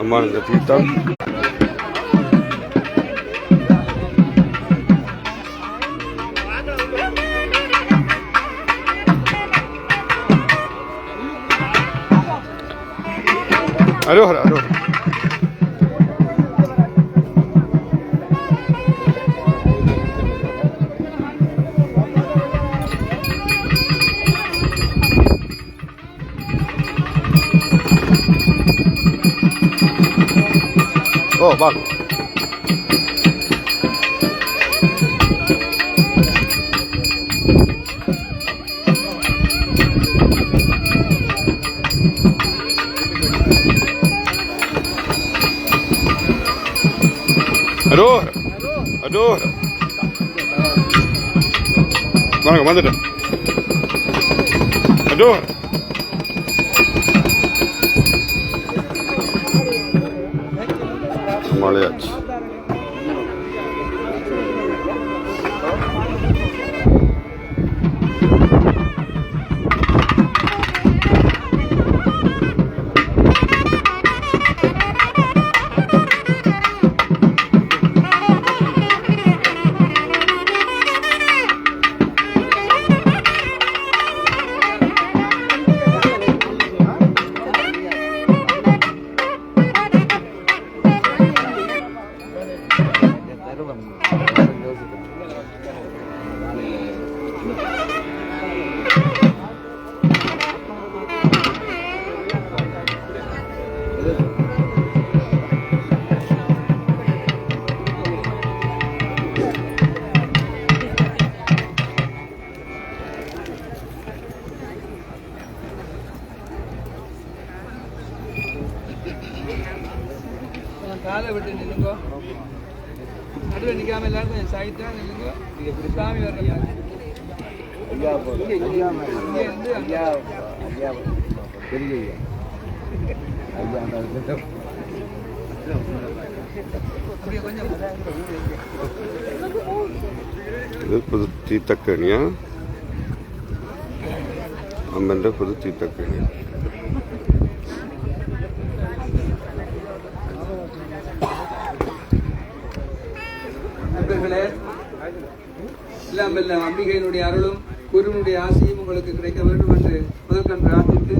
அம்மானந்த தீர்த்தம். அரோஹரா அரோஹரா. ஓ வா. அரோஹரா அரோஹரா. வாங்க வந்துட்டேன். அரோஹரா. மலையாச்சு. காலை விட்டு நில்லுங்கோ. நடுவில் நிற்காம எல்லாரும் கொஞ்சம் சைட்டா நில்லுங்கோ. சாமி வர்றீங்க. இங்கே இருந்து இது புது தீர்த்தக்கேணியா? அம்மன்ற புது தீர்த்தக்கேணியா? எல்லாம் வல்ல அம்பிகையினுடைய அருளும் குருவினுடைய ஆசையும் உங்களுக்கு கிடைக்க வேண்டும் என்று முதற்கண் பிரார்த்தித்து,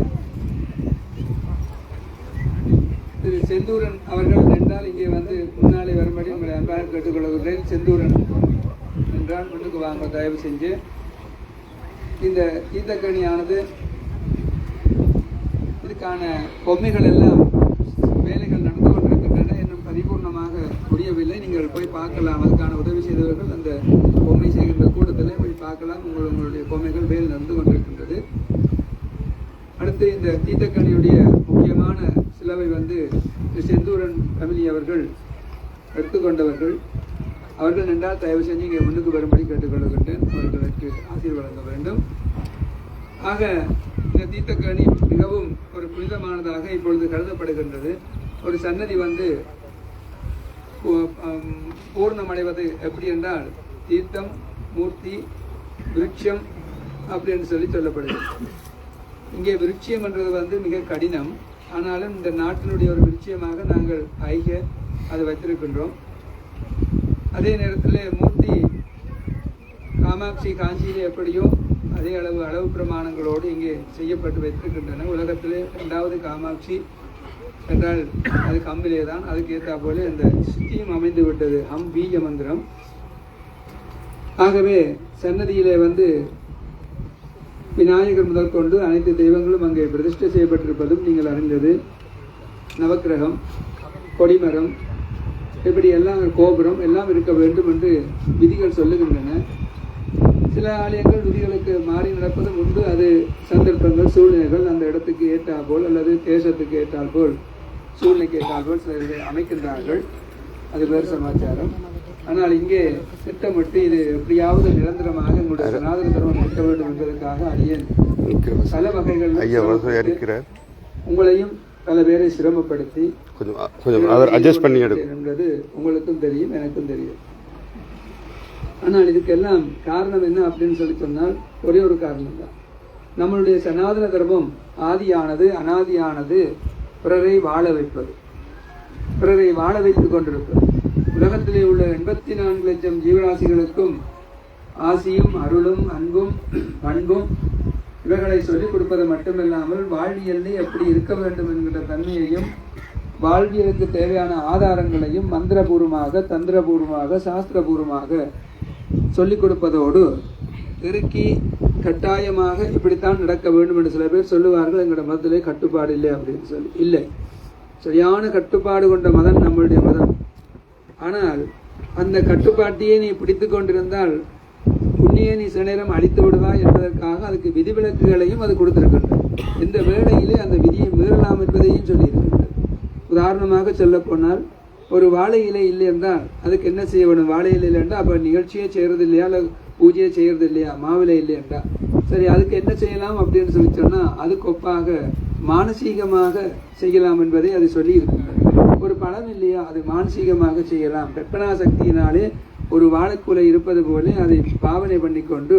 திரு செந்தூரன் அவர்கள் என்றால் இங்கே வந்து முன்னாலே வரும்படி உங்களை அன்பாக கேட்டுக்கொள்கிறேன். செந்தூரன் என்றால் முன்னுக்கு வாங்க தயவு செஞ்சு. இந்த தீர்த்தக்கேணியானது இதுக்கான பொம்மைகள் எல்லாம் வேலைகள் நடந்து கொண்டிருக்கின்றன. இன்னும் பரிபூர்ணமாக புரியவில்லை. நீங்கள் போய் பார்க்கலாம். அதுக்கான உதவி செய்தவர்கள் அந்த பொம்மை செய்கின்ற கூட்டத்தில் போய் பார்க்கலாம். உங்களுடைய பொம்மைகள் வேலை நடந்து கொண்டிருக்கின்றது. அடுத்து இந்த தீர்த்தக்கேணியுடைய முக்கியமான சிலவை வந்து செந்தூரன் ஃபேமிலி அவர்கள் எடுத்துக்கொண்டவர்கள். அவர்கள் என்றால் தயவு செஞ்சு இங்கே முன்னுக்கு வரும்படி கேட்டுக்கொள்கின்றேன். அவர்களுக்கு ஆசீர் வழங்க வேண்டும். ஆக இந்த தீர்த்தக்கேணி மிகவும் ஒரு புனிதமானதாக இப்பொழுது கருதப்படுகின்றது. ஒரு சன்னதி வந்து பூர்ணமடைவது எப்படி என்றால் தீர்த்தம், மூர்த்தி, விருட்சம் அப்படின்னு சொல்லப்படுகிறது. இங்கே விருட்சம் என்றது வந்து மிக கடினம். ஆனாலும் இந்த நாட்டினுடைய ஒரு விருட்சமாக நாங்கள் அதை வைத்திருக்கின்றோம். அதே நேரத்தில் மூர்த்தி காமாட்சி காஞ்சியிலே எப்படியோ அதே அளவு பிரமாணங்களோடு இங்கே செய்யப்பட்டு வைத்திருக்கின்றன. உலகத்திலே 2வது காமாட்சி என்றால் அது கம்பிலே தான். அதுக்கு ஏற்றா போல இந்த சித்தியும் அமைந்து விட்டது. பீஜ மந்திரம். ஆகவே சன்னதியிலே வந்து விநாயகர் முதல் கொண்டு அனைத்து தெய்வங்களும் அங்கே பிரதிஷ்டை செய்யப்பட்டிருப்பதும் நீங்கள் அறிந்தது. நவக்கிரகம், கொடிமரம், இப்படி எல்லாம் கோபுரம் எல்லாம் இருக்க வேண்டும் என்று விதிகள் சொல்லுகின்றன. சில ஆலயங்கள் விதிகளுக்கு மாறி நடப்பது முன்பு அது சந்தர்ப்பங்கள், சூழ்நிலைகள் அந்த இடத்துக்கு ஏற்றால் போல் அல்லது தேசத்துக்கு ஏற்றால் போல், சூழ்நிலைக்கு ஏற்றால் போல் சில அமைக்கின்றார்கள். அது வேறு சமாச்சாரம். ஆனால் இங்கே திட்டமிட்டு இது எப்படியாவது நிரந்தரமாக எங்களுடைய சனாதன தர்மம் இருக்க வேண்டும் என்பதற்காக அடியேன் பல வகைகள் உங்களையும் பல பேரை சிரமப்படுத்தி என்பது உங்களுக்கும் தெரியும், எனக்கும் தெரியும். ஆனால் இதுக்கெல்லாம் காரணம் என்ன அப்படின்னு சொல்லி சொன்னால் ஒரே ஒரு காரணம் தான். நம்மளுடைய சனாதன தர்மம் ஆதியானது, அனாதியானது, பிறரை வாழ வைப்பது. பிறரை வாழ வைத்துக் கொண்டிருப்பது. உலகத்திலே உள்ள 84 லட்சம் ஜீவராசிகளுக்கும் ஆசியும் அருளும் அன்பும் பண்பும் இவைகளை சொல்லிக் கொடுப்பது மட்டுமில்லாமல் வாழ்வியலை எப்படி இருக்க வேண்டும் என்கிற தன்மையையும் வாழ்வியலுக்கு தேவையான ஆதாரங்களையும் மந்திரபூர்வமாக தந்திரபூர்வமாக சாஸ்திரபூர்வமாக சொல்லிக் கொடுப்பதோடு திருக்கி கட்டாயமாக இப்படித்தான் நடக்க வேண்டும் என்று சில பேர் சொல்லுவார்கள். எங்களோட மதத்திலே கட்டுப்பாடு இல்லை அப்படின்னு சொல்லி. இல்லை, சரியான கட்டுப்பாடு கொண்ட மதம் நம்மளுடைய மதம். ஆனால் அந்த கட்டுப்பாட்டையே நீ பிடித்து கொண்டிருந்தால் உன்னையே நீ சில நேரம் அழித்து விடுவாய் என்பதற்காக அதுக்கு விதிவிலக்குகளையும் அது கொடுத்திருக்கின்றது. இந்த வேளையிலே அந்த விதியை மீறலாம் என்பதையும் சொல்லியிருக்கின்றது. உதாரணமாக சொல்ல போனால் ஒரு வாழை இலை இல்லை என்றால் அதுக்கு என்ன செய்ய வேணும்? வாழை இலை இல்லைன்றா அப்போ நிகழ்ச்சியே செய்கிறது இல்லையா, இல்லை பூஜையை செய்கிறது இல்லையா? மாவிலை இல்லையென்றா சரி, அதுக்கு என்ன செய்யலாம் அப்படின்னு சொல்லி சொன்னால் அதுக்கு ஒப்பாக மானசீகமாக செய்யலாம் என்பதை அது சொல்லி இருக்கின்றது. ஒரு பழம் இல்லையா, அது மானசீகமாக செய்யலாம். கற்பனா சக்தியினாலே ஒரு வாழைக்குலை இருப்பது போல அதை பாவனை பண்ணி கொண்டு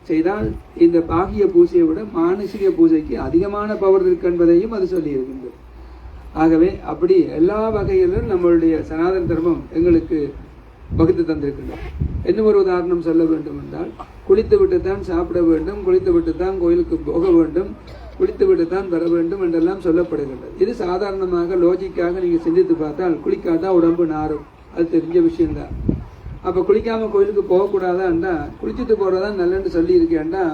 செய்தால் இந்த பாகிய பூஜையை விட மானசீக பூஜைக்கு அதிகமான பவர் இருக்கு என்பதையும் அது சொல்லி இருக்கின்றது. ஆகவே அப்படி எல்லா வகையிலும் நம்மளுடைய சனாதன தர்மம் எங்களுக்கு வகுத்து தந்திருக்கின்றது. இன்னும் ஒரு உதாரணம் சொல்ல வேண்டும் என்றால், குளித்து விட்டுத்தான் சாப்பிட வேண்டும், குளித்து விட்டுத்தான் கோயிலுக்கு போக வேண்டும், குளித்து விட்டுத்தான் வர வேண்டும் என்றெல்லாம் சொல்லப்படுகின்றது. இது சாதாரணமாக லோஜிக்காக நீங்கள் சிந்தித்து பார்த்தால் குளிக்காதான் உடம்பு நாரும், அது தெரிஞ்ச விஷயம்தான். அப்போ குளிக்காம கோயிலுக்கு போகக்கூடாதான்டா, குளிச்சுட்டு போறதான் நல்லன்னு சொல்லி இருக்கேன்டா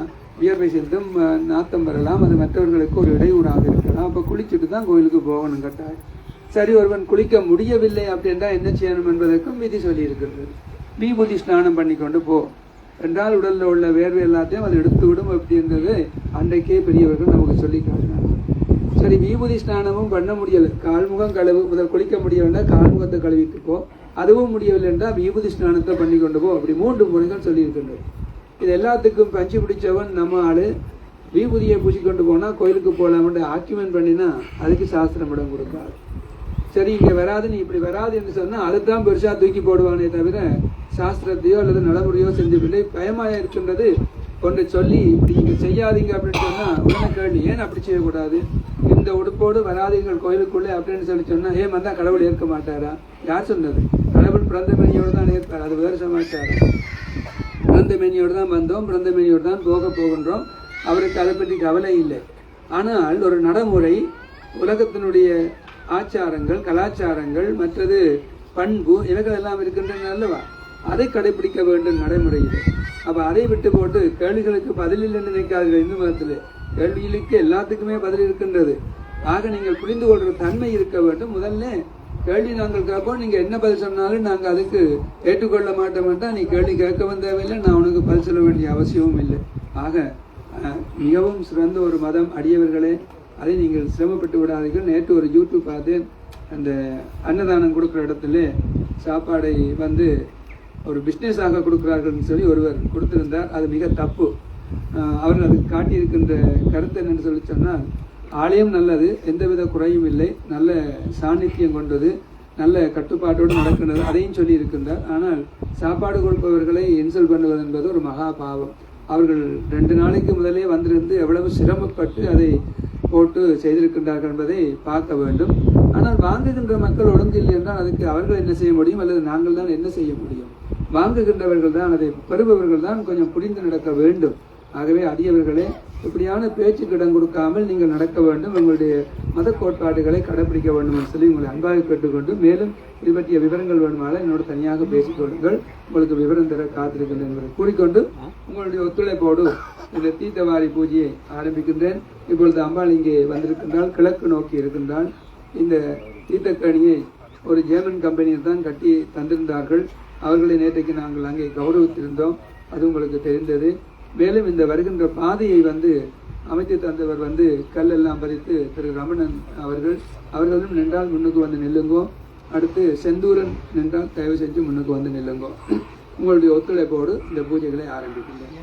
வியர்வை சிந்தும் நாத்தம் வரலாம், அது மற்றவர்களுக்கு ஒரு இடையூறாக இருக்கலாம். அப்போ குளிச்சுட்டு தான் கோயிலுக்கு போகணும் கட்டாயம். சரி, ஒருவன் குளிக்க முடியவில்லை அப்படின்றா என்ன செய்யணும் என்பதற்கும் விதி சொல்லி இருக்கிறது. விபூதி ஸ்நானம் பண்ணி கொண்டு போ என்றால் உடலில் உள்ள வேர்வை எல்லாத்தையும் அது எடுத்து விடும் அப்படின்றது அன்றைக்கே பெரியவர்கள் நமக்கு சொல்லி காட்டினாங்க. சரி, விபூதி ஸ்நானமும் பண்ண முடியலை, கால்முகம் கழுவு, முதல் குளிக்க முடியவில்லை கால்முகத்தை கழுவிட்டு போ, அதுவும் முடியவில்லை என்றால் விபூதி ஸ்நானத்தை பண்ணி கொண்டு போ, அப்படி 3 முறைகள் சொல்லியிருக்கின்றது. இது எல்லாத்துக்கும் பஞ்சு பிடிச்சவன் நம்ம ஆளு விபூதியை பூசிக்கொண்டு போனால் கோயிலுக்கு போகலாம்னு ஆர்கியூமெண்ட் பண்ணினா அதுக்கு சாஸ்திரம் இடம் கொடுக்காது. சரி, இங்கே வராது, நீ இப்படி வராது என்று சொன்னால் அதுதான் பெருசாக தூக்கி போடுவானே தவிர சாஸ்திரத்தையோ அல்லது நடைமுறையோ செஞ்சவில்லை. பயமாக இருக்கின்றது கொண்டு சொல்லி இப்படி இங்கே செய்யாதீங்க அப்படின்னு சொன்னால் உடனே கேள்வி, ஏன் அப்படி செய்யக்கூடாது, இந்த உடுப்போடு வராதீங்கள் கோயிலுக்குள்ளே அப்படின்னு சொல்லி சொன்னால் ஏன் வந்தால் கடவுள் ஏற்க மாட்டாரா? யார் சொன்னது? கடவுள் பிறந்தமேனியோடு தான் ஏற்பார், அது வேறு சமாச்சாரம். பிறந்தமேனியோடு தான் வந்தோம், பிறந்தமேனியோடு தான் போகின்றோம், அவருக்கு அதை பற்றி கவலை இல்லை. ஆனால் ஒரு நடைமுறை, உலகத்தினுடைய ஆச்சாரங்கள் கலாச்சாரங்கள் மற்றது பண்பு இவைகள் எல்லாம் இருக்கின்றன அல்லவா, அதை கடைபிடிக்க வேண்டும் நடைமுறையில். அப்போ அதை விட்டு போட்டு கேள்விகளுக்கு பதில் இல்லைன்னு நினைக்காதீர்கள். இந்து மதத்தில் கேள்விகளுக்கு எல்லாத்துக்குமே பதில் இருக்கின்றது. ஆக நீங்கள் புரிந்து கொள்கிற தன்மை இருக்க வேண்டும். முதல்ல கேள்வி நாங்கள் கேட்போம், நீங்கள் என்ன பதில் சொன்னாலும் நாங்கள் அதுக்கு ஏற்றுக்கொள்ள மாட்டோம்ட்டா நீ கேள்வி கேட்கவும் தேவையில்லை, நான் உனக்கு பதில் சொல்ல வேண்டிய அவசியமும் இல்லை. ஆக மிகவும் சிறந்த ஒரு மதம் அடியவர்களே, அதை நீங்கள் சிரமப்பட்டு விடாதீர்கள். நேற்று ஒரு யூடியூப் பார்த்தேன், அந்த அன்னதானம் கொடுக்குற இடத்துல சாப்பாடை வந்து ஒரு பிஸ்னஸாக கொடுக்குறார்கள்னு சொல்லி ஒருவர் கொடுத்திருந்தார். அது மிக தப்பு. அவர்கள் அதுக்கு காட்டியிருக்கின்ற கருத்து என்னன்னு சொல்லி சொன்னால், ஆலயம் நல்லது, எந்தவித குறையும் இல்லை, நல்ல சாநித்தியம் கொண்டது, நல்ல கட்டுப்பாட்டோடு நடக்கின்றது, அதையும் சொல்லி இருக்கின்றார். ஆனால் சாப்பாடு கொடுப்பவர்களை இன்சல்ட் பண்ணுவது என்பது ஒரு மகா பாவம். அவர்கள் 2 நாளைக்கு முதலே வந்திருந்து எவ்வளவு சிரமப்பட்டு அதை போட்டு செய்திருக்கின்றார்கள் என்பதை பார்க்க வேண்டும். ஆனால் வாங்குகின்ற மக்கள் ஒழுங்கு இல்லை என்றால் அதுக்கு அவர்கள் என்ன செய்ய முடியும், அல்லது நாங்கள் தான் என்ன செய்ய முடியும்? வாங்குகின்றவர்கள் தான், அதை பெறுபவர்கள் தான் கொஞ்சம் புரிந்து நடக்க வேண்டும். ஆகவே அடியவர்களே, இப்படியான பேச்சுக்கு இடம் கொடுக்காமல் நீங்கள் நடக்க வேண்டும், உங்களுடைய மத கோட்பாடுகளை கடைபிடிக்க வேண்டும் என்று சொல்லி உங்களை அன்பாக கேட்டுக்கொண்டு, மேலும் இது பற்றிய விவரங்கள் வேணுமானால் என்னோடு தனியாக பேசிக்கொள்ளுங்கள், உங்களுக்கு விவரம் தர காத்திருக்கின்றேன் என்பதை கூறிக்கொண்டு உங்களுடைய ஒத்துழைப்போடு இந்த தீர்த்தவாரி பூஜையை ஆரம்பிக்கின்றேன். இப்பொழுது அம்பாள் இங்கே வந்திருக்கின்றால், கிழக்கு நோக்கி இருக்கின்றால். இந்த தீர்த்தக்கணியை ஒரு ஜெர்மன் கம்பெனியில் தான் கட்டி தந்திருந்தார்கள். அவர்களை நேற்றைக்கு நாங்கள் அங்கே கௌரவித்திருந்தோம், அது உங்களுக்கு தெரிந்தது. மேலும் இந்த வருகின்ற பாதையை வந்து அமைத்து தந்தவர் வந்து கல்லெல்லாம் பறித்து திரு ரமணன் அவர்களும் நின்றால் முன்னுக்கு வந்து நில்லுங்கோ. அடுத்து செந்தூரன் நின்றால் தயவு செஞ்சு முன்னுக்கு வந்து நில்லுங்கோ. உங்களுடைய ஒத்துழைப்போடு இந்த பூஜைகளை ஆரம்பிக்கின்றேன்.